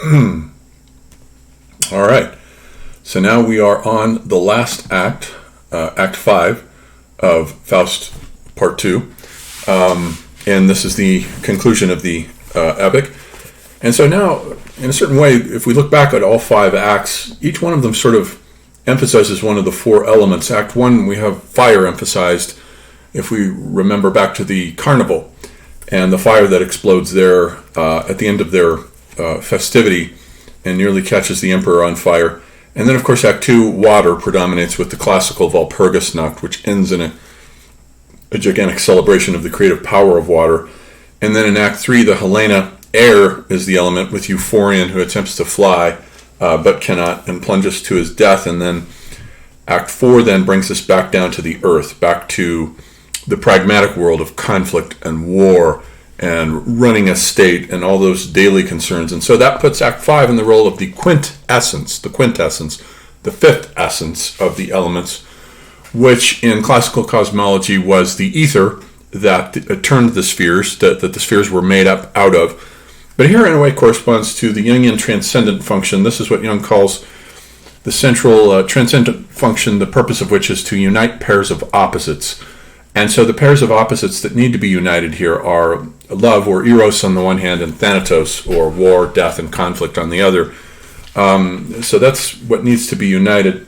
All right. So now we are on the last act, Act 5 of Faust Part 2. And this is the conclusion of the epic. And so now, in a certain way, if we look back at all 5 acts, each one of them sort of emphasizes one of the 4 elements. Act 1, we have fire emphasized, if we remember back to the carnival, and the fire that explodes there at the end of their festivity and nearly catches the emperor on fire. And then, of course, Act 2, water predominates with the classical Walpurgisnacht, which ends in a gigantic celebration of the creative power of water. And then in Act 3, the Helena, air is the element, with Euphorion, who attempts to fly but cannot and plunges to his death. And then Act 4 then brings us back down to the earth, back to the pragmatic world of conflict and war and running a state and all those daily concerns. And so that puts Act 5 in the role of the quintessence, the 5th essence of the elements, which in classical cosmology was the ether that turned the spheres, that the spheres were made up out of. But here, in a way, corresponds to the Jungian transcendent function. This is what Jung calls the central transcendent function, the purpose of which is to unite pairs of opposites. And so the pairs of opposites that need to be united here are love, or eros, on the one hand, and thanatos, or war, death, and conflict on the other. So that's what needs to be united.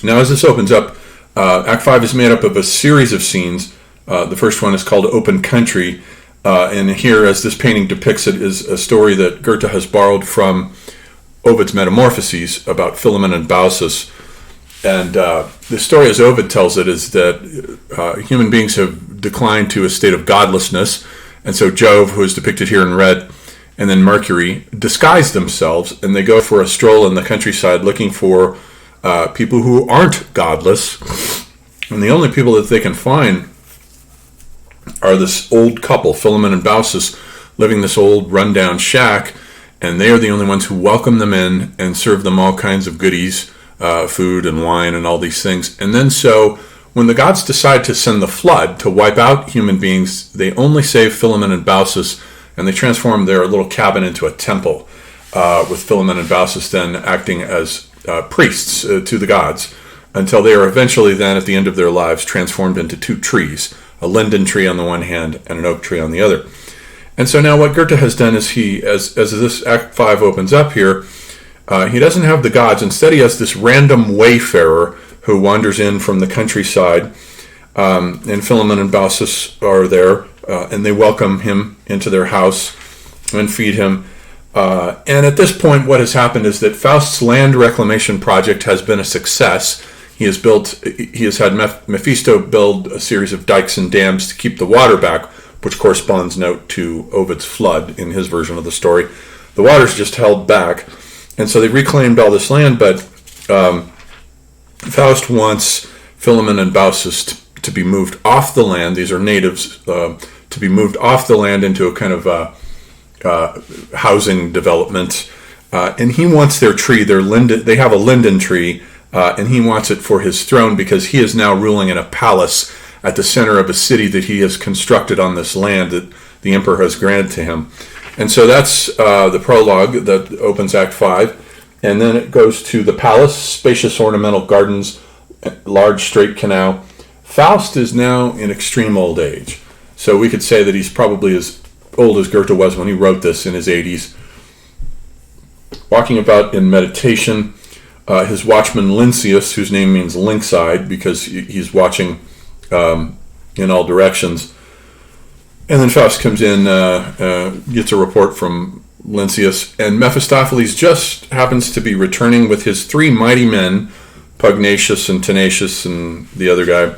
Now, as this opens up, Act 5 is made up of a series of scenes. The first one is called Open Country. And here, as this painting depicts it, is a story that Goethe has borrowed from Ovid's Metamorphoses about Philemon and Baucis. And the story, as Ovid tells it, is that human beings have declined to a state of godlessness. And so Jove, who is depicted here in red, and then Mercury disguise themselves, and they go for a stroll in the countryside looking for people who aren't godless. And the only people that they can find are this old couple, Philemon and Baucis, living this old rundown shack. And they are the only ones who welcome them in and serve them all kinds of goodies, food and wine and all these things. And then so when the gods decide to send the flood to wipe out human beings, they only save Philemon and Baucis, and they transform their little cabin into a temple, with Philemon and Baucis then acting as priests to the gods, until they are eventually then, at the end of their lives, transformed into 2 trees, a linden tree on the one hand and an oak tree on the other. And so now what Goethe has done is as this Act 5 opens up here, he doesn't have the gods. Instead, he has this random wayfarer who wanders in from the countryside, and Philemon and Baucis are there, and they welcome him into their house and feed him. And at this point, what has happened is that Faust's land reclamation project has been a success. He has had Mephisto build a series of dikes and dams to keep the water back, which corresponds, note, to Ovid's flood in his version of the story. The water's just held back. And so they reclaimed all this land, but Faust wants Philemon and Baucis to be moved off the land. These are natives, to be moved off the land into a kind of housing development. And he wants their tree, their linden. They have a linden tree, and he wants it for his throne because he is now ruling in a palace at the center of a city that he has constructed on this land that the emperor has granted to him. And so that's the prologue that opens Act 5. And then it goes to the palace, spacious ornamental gardens, large straight canal. Faust is now in extreme old age. So we could say that he's probably as old as Goethe was when he wrote this in his 80s. Walking about in meditation. His watchman Lynceus, whose name means lynx-eyed because he's watching in all directions. And then Faust comes in, gets a report from Lynceus, and Mephistopheles just happens to be returning with his 3 mighty men, Pugnacious and Tenacious and the other guy.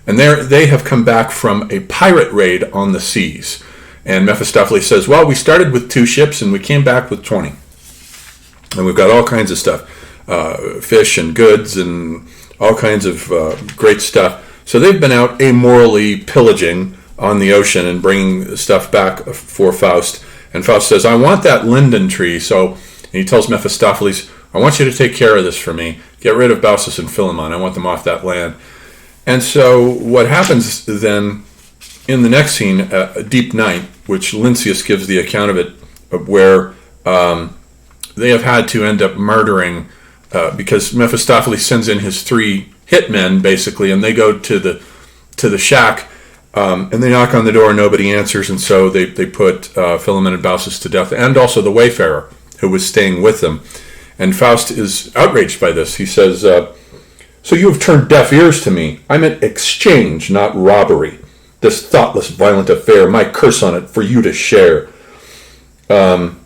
And they have come back from a pirate raid on the seas. And Mephistopheles says, well, we started with 2 ships and we came back with 20. And we've got all kinds of stuff, fish and goods and all kinds of great stuff. So they've been out amorally pillaging on the ocean and bringing stuff back for Faust. And Faust says, I want that linden tree. And he tells Mephistopheles, I want you to take care of this for me. Get rid of Baucis and Philemon. I want them off that land. And so what happens then in the next scene, Deep Night, which Lynceus gives the account of it, where they have had to end up murdering, because Mephistopheles sends in his 3 hitmen, basically, and they go to the shack, and they knock on the door, nobody answers, and so they put Philemon and Baucis to death, and also the Wayfarer, who was staying with them. And Faust is outraged by this. He says, so you have turned deaf ears to me. I meant exchange, not robbery. This thoughtless, violent affair, my curse on it, for you to share. And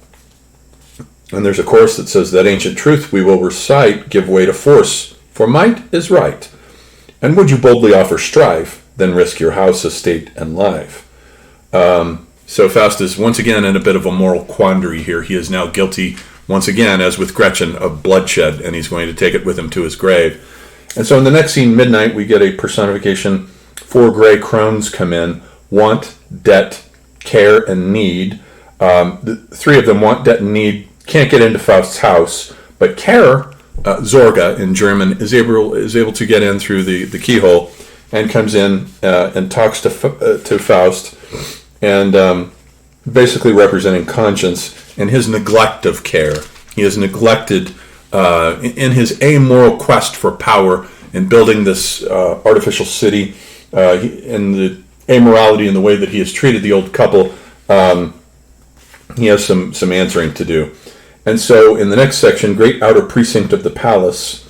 there's a chorus that says, that ancient truth we will recite, give way to force, for might is right. And would you boldly offer strife, then risk your house, estate, and life? So Faust is once again in a bit of a moral quandary here. He is now guilty, once again, as with Gretchen, of bloodshed, and he's going to take it with him to his grave. And so in the next scene, midnight, we get a personification. 4 gray crones come in: want, debt, care, and need. The 3 of them, want, debt, and need, can't get into Faust's house, but Carezorga in German is able to get in through the keyhole, and comes in and talks to Faust, and basically representing conscience and his neglect of care. He has neglected, in his amoral quest for power in building this artificial city, and the amorality in the way that he has treated the old couple, he has some answering to do. And so in the next section, great outer precinct of the palace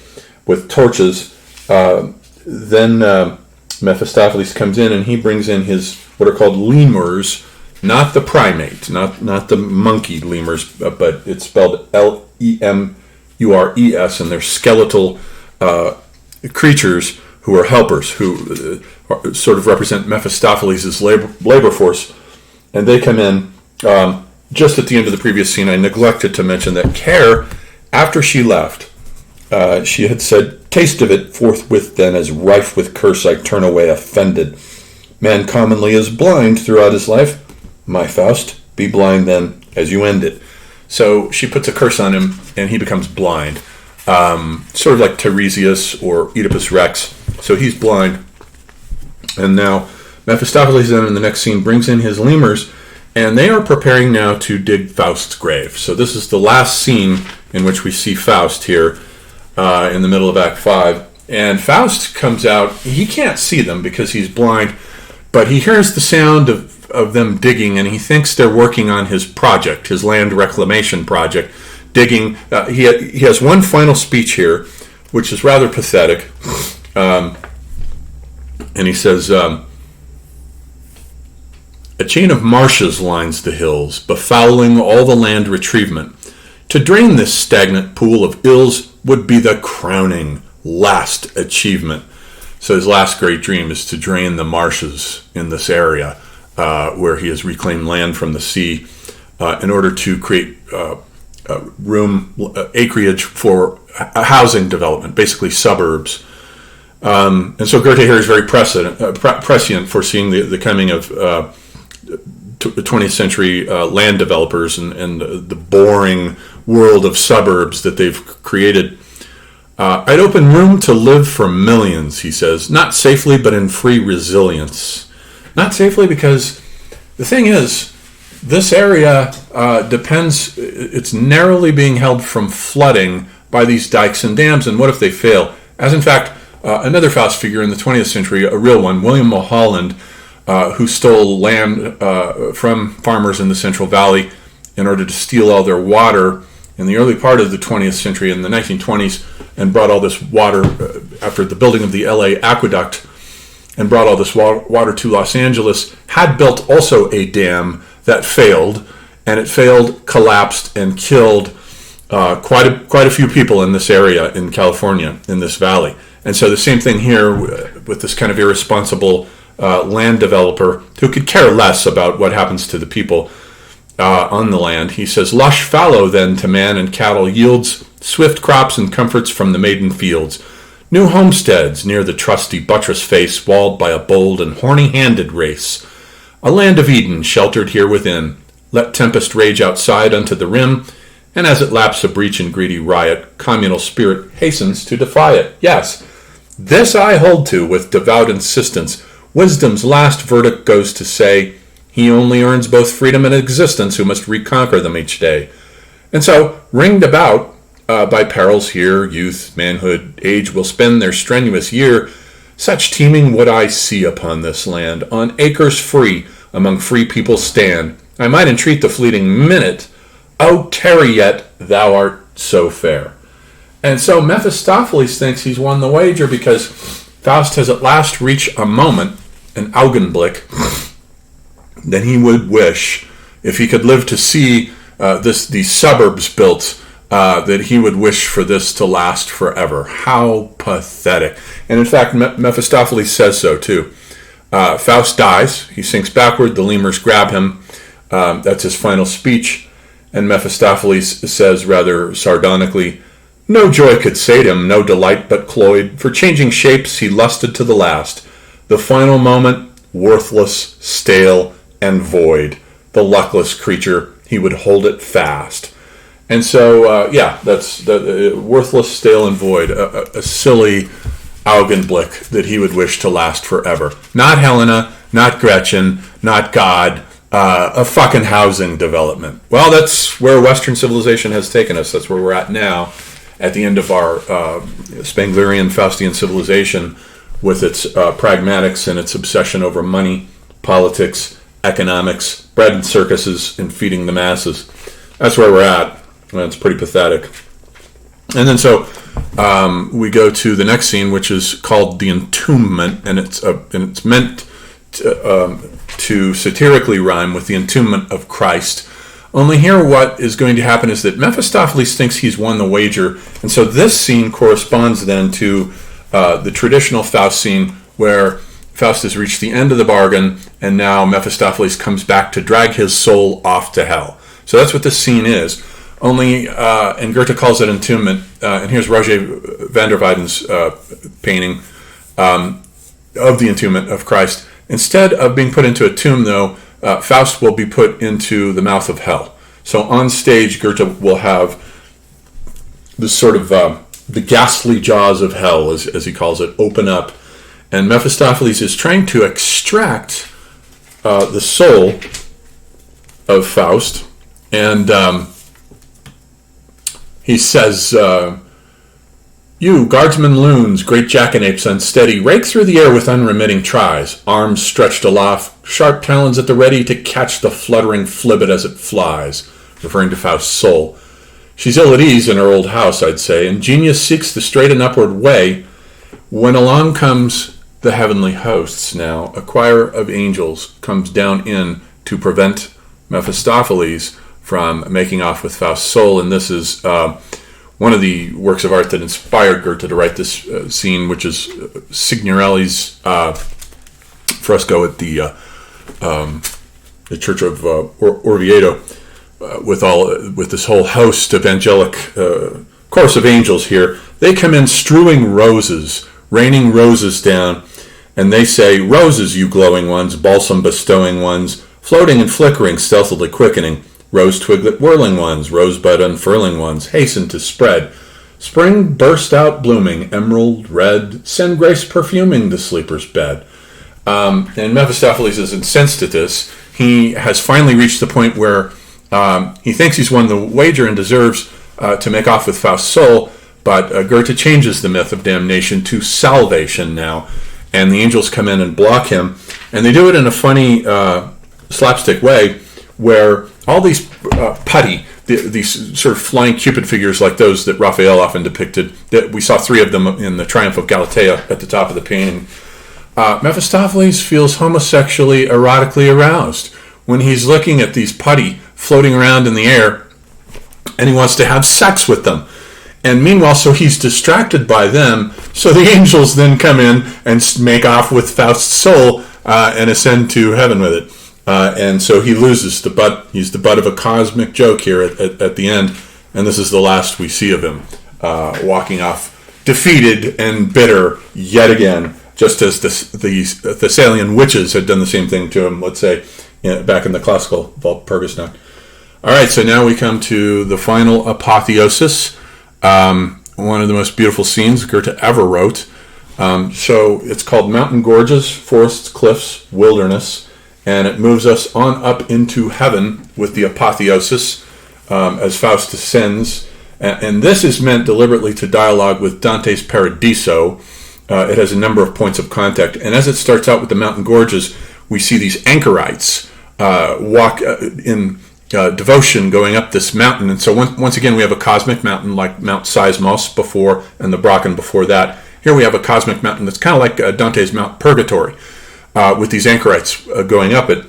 with torches, then Mephistopheles comes in, and he brings in his, what are called lemurs, not the primate, not the monkey lemurs, but it's spelled Lemures, and they're skeletal creatures who are helpers, who sort of represent Mephistopheles' labor force. And they come in. Just at the end of the previous scene, I neglected to mention that Care, after she left, she had said, taste of it forthwith then, as rife with curse I turn away offended. Man commonly is blind throughout his life. My Faust, be blind then as you end it. So she puts a curse on him, and he becomes blind. Sort of like Tiresias or Oedipus Rex. So he's blind. And now Mephistopheles then in the next scene brings in his lemurs, and they are preparing now to dig Faust's grave. So this is the last scene in which we see Faust here in the middle of Act 5. And Faust comes out. He can't see them because he's blind, but he hears the sound of them digging, and he thinks they're working on his project, his land reclamation project, digging. He has one final speech here, which is rather pathetic. And he says, a chain of marshes lines the hills, befouling all the land retrievement. To drain this stagnant pool of ills would be the crowning last achievement. So his last great dream is to drain the marshes in this area where he has reclaimed land from the sea in order to create acreage for housing development, basically suburbs. And so Goethe here is very prescient for seeing the coming of the 20th century land developers and the boring world of suburbs that they've created. I'd open room to live for millions, he says, not safely but in free resilience. Not safely because the thing is, this area depends, it's narrowly being held from flooding by these dikes and dams, and what if they fail? As in fact, another Faust figure in the 20th century, a real one, William Mulholland, who stole land from farmers in the Central Valley in order to steal all their water in the early part of the 20th century, in the 1920s, and brought all this water after the building of the LA aqueduct, and brought all this water to Los Angeles, had built also a dam that failed, and it failed, collapsed, and killed quite a few people in this area in California, in this valley. And so the same thing here with this kind of irresponsible land developer who could care less about what happens to the people on the land. He says, lush fallow then to man and cattle yields swift crops and comforts from the maiden fields. New homesteads near the trusty buttress face, walled by a bold and horny-handed race. A land of Eden sheltered here within. Let tempest rage outside unto the rim, and as it laps a breach in greedy riot, communal spirit hastens to defy it. Yes, this I hold to with devout insistence. Wisdom's last verdict goes to say, he only earns both freedom and existence who must reconquer them each day. And so, ringed about by perils here, youth, manhood, age will spend their strenuous year. Such teeming would I see upon this land, on acres free, among free people stand. I might entreat the fleeting minute, oh, tarry yet, thou art so fair. And so Mephistopheles thinks he's won the wager because Faust has at last reached a moment, an Augenblick, that he would wish, if he could live to see these suburbs built, that he would wish for this to last forever. How pathetic. And in fact, Mephistopheles says so too. Faust dies. He sinks backward. The lemurs grab him. That's his final speech. And Mephistopheles says rather sardonically, no joy could sate him, no delight but cloyed. For changing shapes he lusted to the last. The final moment, worthless, stale, and void. The luckless creature, he would hold it fast. And so, that's worthless, stale, and void. A silly Augenblick that he would wish to last forever. Not Helena, not Gretchen, not God, a fucking housing development. Well, that's where Western civilization has taken us. That's where we're at now, at the end of our Spenglerian Faustian civilization, with its pragmatics and its obsession over money, politics, economics, bread and circuses, and feeding the masses. That's where we're at. And it's pretty pathetic. And then so we go to the next scene, which is called the Entombment, and it's meant to satirically rhyme with the entombment of Christ. Only here what is going to happen is that Mephistopheles thinks he's won the wager, and so this scene corresponds then to the traditional Faust scene where Faust has reached the end of the bargain, and now Mephistopheles comes back to drag his soul off to hell. So that's what this scene is. Only, and Goethe calls it entombment, and here's Roger van der Weyden's painting of the entombment of Christ. Instead of being put into a tomb, though, Faust will be put into the mouth of hell. So on stage, Goethe will have this sort of the ghastly jaws of hell, as he calls it, open up. And Mephistopheles is trying to extract the soul of Faust. And he says, you, guardsmen loons, great jackanapes unsteady, rake through the air with unremitting tries, arms stretched aloft, sharp talons at the ready to catch the fluttering flibet as it flies, referring to Faust's soul. She's ill at ease in her old house, I'd say, and genius seeks the straight and upward way, when along comes the heavenly hosts now. A choir of angels comes down in to prevent Mephistopheles from making off with Faust's soul, and this is one of the works of art that inspired Goethe to write this scene, which is Signorelli's fresco at the Church of Orvieto, with this whole host of angelic chorus of angels here. They come in strewing roses, raining roses down, and they say, roses, you glowing ones, balsam bestowing ones, floating and flickering, stealthily quickening, rose twiglet whirling ones, rosebud unfurling ones, hasten to spread. Spring burst out blooming, emerald red, send grace perfuming the sleeper's bed. And Mephistopheles is incensed at this. He has finally reached the point where he thinks he's won the wager and deserves to make off with Faust's soul, but Goethe changes the myth of damnation to salvation now, and the angels come in and block him, and they do it in a funny slapstick way, where all these putty, these sort of flying Cupid figures like those that Raphael often depicted, that we saw 3 of them in the Triumph of Galatea at the top of the painting. Mephistopheles feels homosexually, erotically aroused when he's looking at these putty floating around in the air, and he wants to have sex with them. And meanwhile, so he's distracted by them, so the angels then come in and make off with Faust's soul and ascend to heaven with it. And so he loses the butt. He's the butt of a cosmic joke here at the end, and this is the last we see of him, walking off defeated and bitter yet again, just as the Thessalian witches had done the same thing to him, let's say, back in the classical Walpurgisnacht. All right, so now we come to the final apotheosis, one of the most beautiful scenes Goethe ever wrote. So it's called Mountain Gorges, Forests, Cliffs, Wilderness, and it moves us on up into heaven with the apotheosis. as Faust descends. And this is meant deliberately to dialogue with Dante's Paradiso. It has a number of points of contact. And as it starts out with the mountain gorges, we see these anchorites walk in devotion going up this mountain. And so once again, we have a cosmic mountain like Mount Seismos before and the Brocken before that. Here we have a cosmic mountain that's kind of like Dante's Mount Purgatory with these anchorites going up it.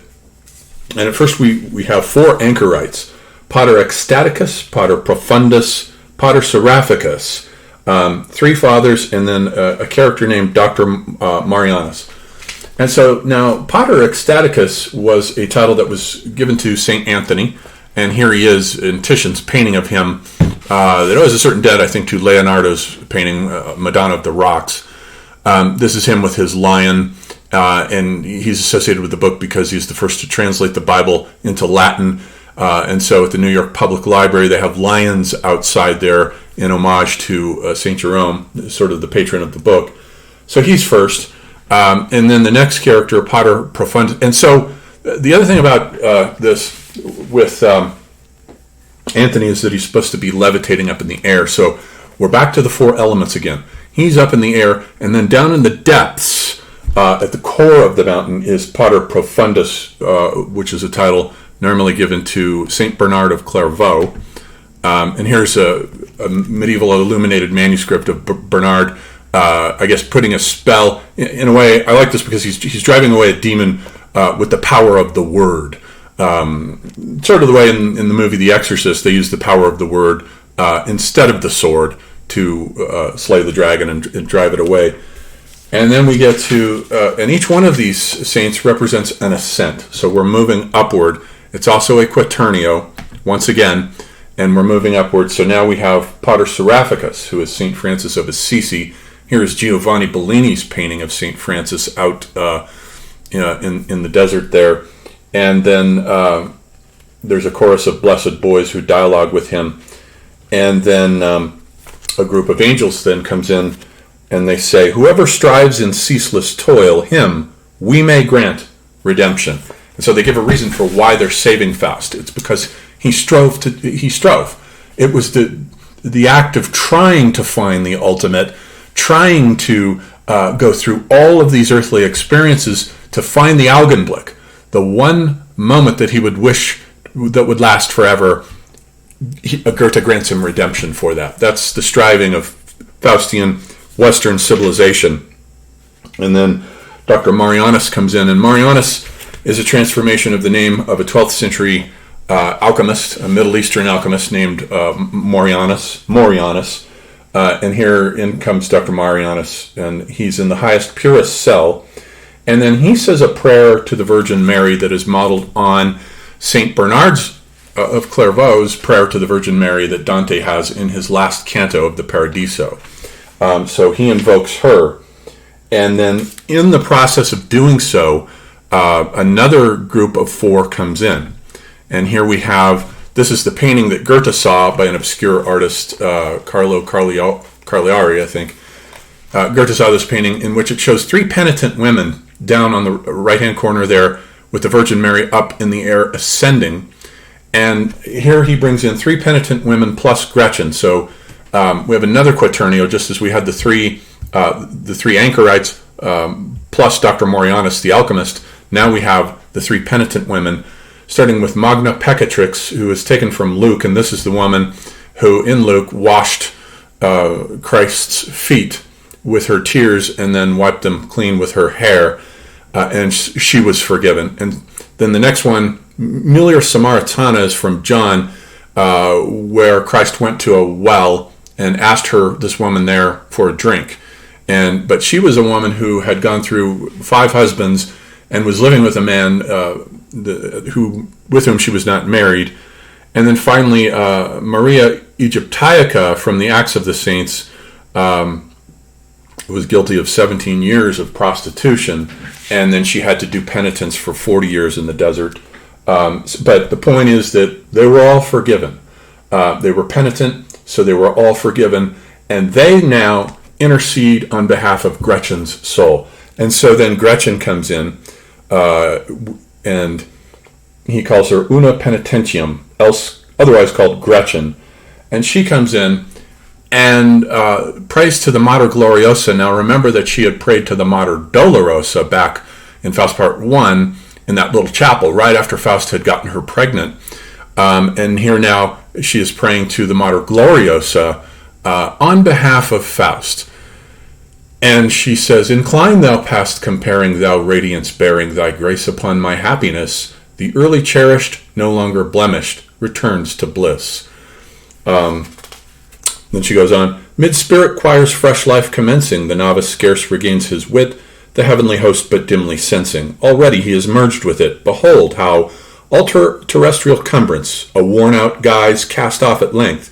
And at first we have 4 anchorites: Pater Ecstaticus, Pater Profundus, Pater Seraphicus, 3 fathers, and then a character named Dr. Marianus. And so now Pater Ecstaticus was a title that was given to St. Anthony, and here he is in Titian's painting of him. There was a certain debt, I think, to Leonardo's painting, Madonna of the Rocks. This is him with his lion, and he's associated with the book because he's the first to translate the Bible into Latin. And so at the New York Public Library, they have lions outside there in homage to St. Jerome, sort of the patron of the book. So he's first. And then the next character, Pater Profundus. And so the other thing about this with Anthony is that he's supposed to be levitating up in the air. So we're back to the 4 elements again. He's up in the air, and then down in the depths, at the core of the mountain, is Pater Profundus, which is a title normally given to Saint Bernard of Clairvaux. And here's a medieval illuminated manuscript of Bernard, I guess, putting a spell. In a way, I like this because he's driving away a demon with the power of the word. Sort of the way in the movie The Exorcist, they use the power of the word instead of the sword to slay the dragon and drive it away. And then we get to, and each one of these saints represents an ascent. So we're moving upward. It's also a quaternio, once again, and we're moving upward. So now we have Pater Seraphicus, who is St. Francis of Assisi. Here is Giovanni Bellini's painting of St. Francis out in the desert there. And then there's a chorus of blessed boys who dialogue with him. And then a group of angels then comes in, and they say, "Whoever strives in ceaseless toil, him we may grant redemption." And so they give a reason for why they're saving Faust. It's because he strove. It was the act of trying to find the ultimate, trying to go through all of these earthly experiences to find the Augenblick, the one moment that he would wish that would last forever. Goethe grants him redemption for that. That's the striving of Faustian Western civilization. And then Dr. Marianus comes in, and Marianus is a transformation of the name of a 12th century alchemist, a Middle Eastern alchemist named Morianus. And here in comes Dr. Marianus, and he's in the highest, purest cell. And then he says a prayer to the Virgin Mary that is modeled on St. Bernard's of Clairvaux's prayer to the Virgin Mary that Dante has in his last canto of the Paradiso. So he invokes her. And then in the process of doing so, another group of 4 comes in. And here we have, this is the painting that Goethe saw by an obscure artist, Carlo Cagliari, I think. Goethe saw this painting in which it shows 3 penitent women down on the right-hand corner there with the Virgin Mary up in the air ascending. And here he brings in 3 penitent women plus Gretchen. So we have another quaternio, just as we had the three anchorites plus Dr. Morianus, the alchemist. Now we have the 3 penitent women, starting with Magna Peccatrix, who is taken from Luke. And this is the woman who, in Luke, washed Christ's feet with her tears and then wiped them clean with her hair. And she was forgiven. And then the next one, Mulier Samaritana, is from John, where Christ went to a well and asked this woman there, for a drink. But she was a woman who had gone through 5 husbands and was living with a man with whom she was not married. And then finally, Maria Egyptiaca from the Acts of the Saints was guilty of 17 years of prostitution, and then she had to do penitence for 40 years in the desert. But the point is that they were all forgiven. They were penitent, so they were all forgiven, and they now intercede on behalf of Gretchen's soul. And so then Gretchen comes in, and he calls her una penitentium, else otherwise called Gretchen. And she comes in and prays to the Mater Gloriosa. Now remember that she had prayed to the Mater Dolorosa back in Faust Part 1 in that little chapel right after Faust had gotten her pregnant. And here now she is praying to the Mater Gloriosa on behalf of Faust. And she says, "Incline thou past comparing, thou radiance bearing thy grace upon my happiness. The early cherished, no longer blemished, returns to bliss." Then she goes on, "Mid-spirit choirs fresh life commencing, the novice scarce regains his wit, the heavenly host but dimly sensing. Already he is merged with it. Behold how all terrestrial cumbrance, a worn-out guise cast off at length,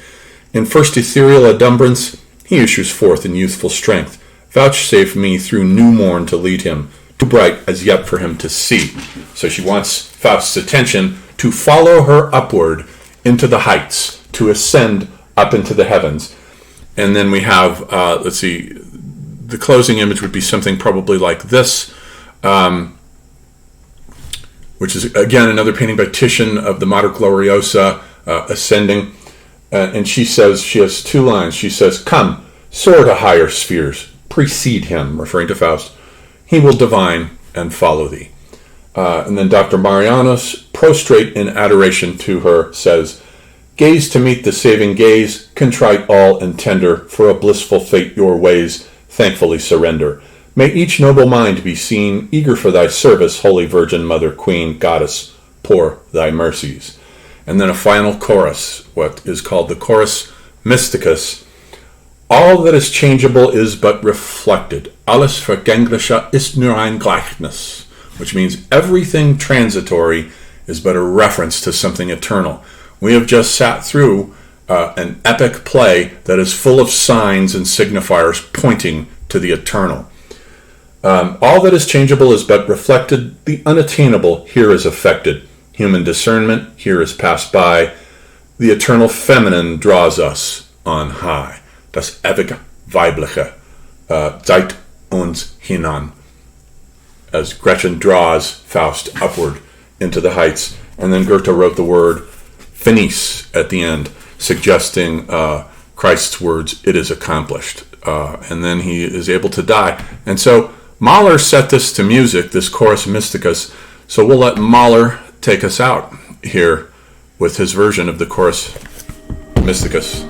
in first ethereal adumbrance, he issues forth in youthful strength. Vouchsafe me through new morn to lead him, too bright as yet for him to see." So she wants Faust's attention to follow her upward into the heights, to ascend up into the heavens. And then we have, the closing image would be something probably like this, which is, again, another painting by Titian of the Mater Gloriosa ascending. And she says, she has two lines. She says, "Come, soar to higher spheres, precede him," referring to Faust. "He will divine and follow thee." And then Dr. Marianos, prostrate in adoration to her, says, "Gaze to meet the saving gaze, contrite all and tender, for a blissful fate your ways thankfully surrender. May each noble mind be seen, eager for thy service, Holy Virgin, Mother, Queen, Goddess, pour thy mercies." And then a final chorus, what is called the Chorus Mysticus. "All that is changeable is but reflected. Alles Vergängliche ist nur ein Gleichnis," which means everything transitory is but a reference to something eternal. We have just sat through an epic play that is full of signs and signifiers pointing to the eternal. All that is changeable is but reflected. The unattainable here is affected. Human discernment here is passed by. The eternal feminine draws us on high. Das ewig Weibliche zeigt uns hinan. As Gretchen draws Faust upward into the heights. And then Goethe wrote the word finis at the end, suggesting Christ's words, "It is accomplished." And then he is able to die. And so Mahler set this to music, this Chorus Mysticus. So we'll let Mahler take us out here with his version of the Chorus Mysticus.